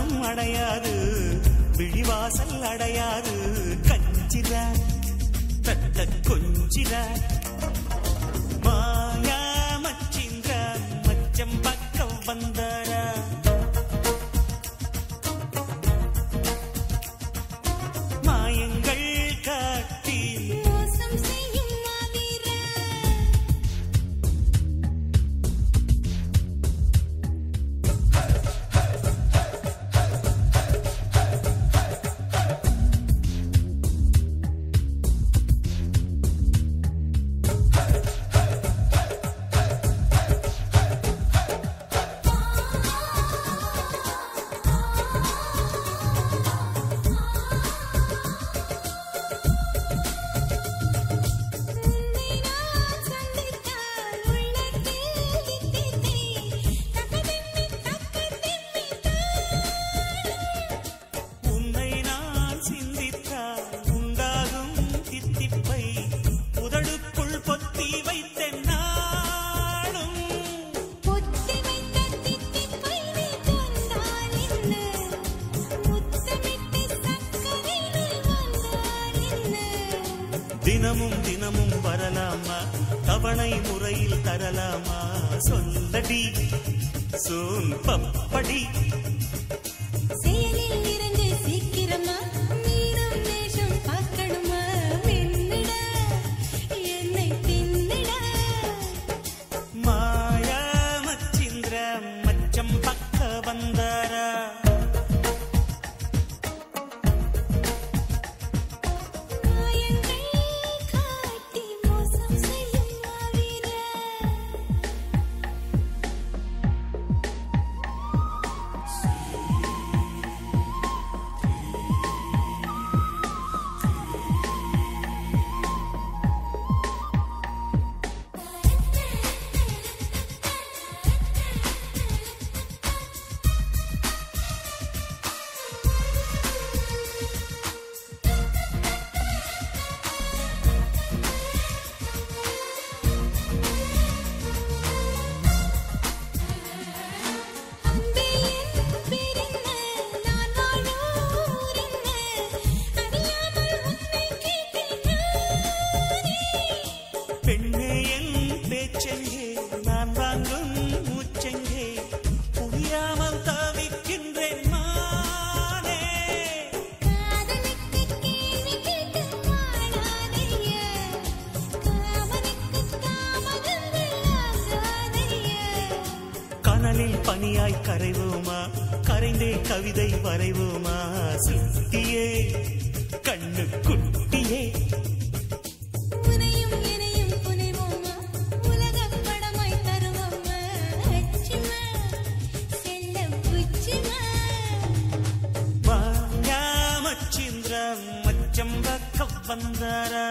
வானம் அடையாது விழிவாசல் அடையாது கஞ்சிர தட்ட கொஞ்சிர மாயா மச்சிந்திர மச்சம் பக்கம் வந்தாரா மாயங்கள் காட்டி மோசம் செய்யும் மாவீரா தினமும் தினமும் வரலாமா தவணை முறையில் தரலாமா சொல்லடி சோன் பப்படி செயலில் இருந்து சீக்கிரமா மீனம் நேசம் பார்க்கணுமா மின்னிட என்னை தின்னிட மாயா மச்சிந்திர மச்சம் பக்க வந்தாரா பனியாய் கரைவோமா கரைந்தே கவிதை வரைவோமா சுத்தியே கண்ணு குட்டியே உனையும் இனையும் புனைவோமா உலகப் படமாய் தருவோமா அச்சுமா செல்லம் புச்சுமா மாயா மச்சிந்திர மச்சம் பக்கம் வந்தாரா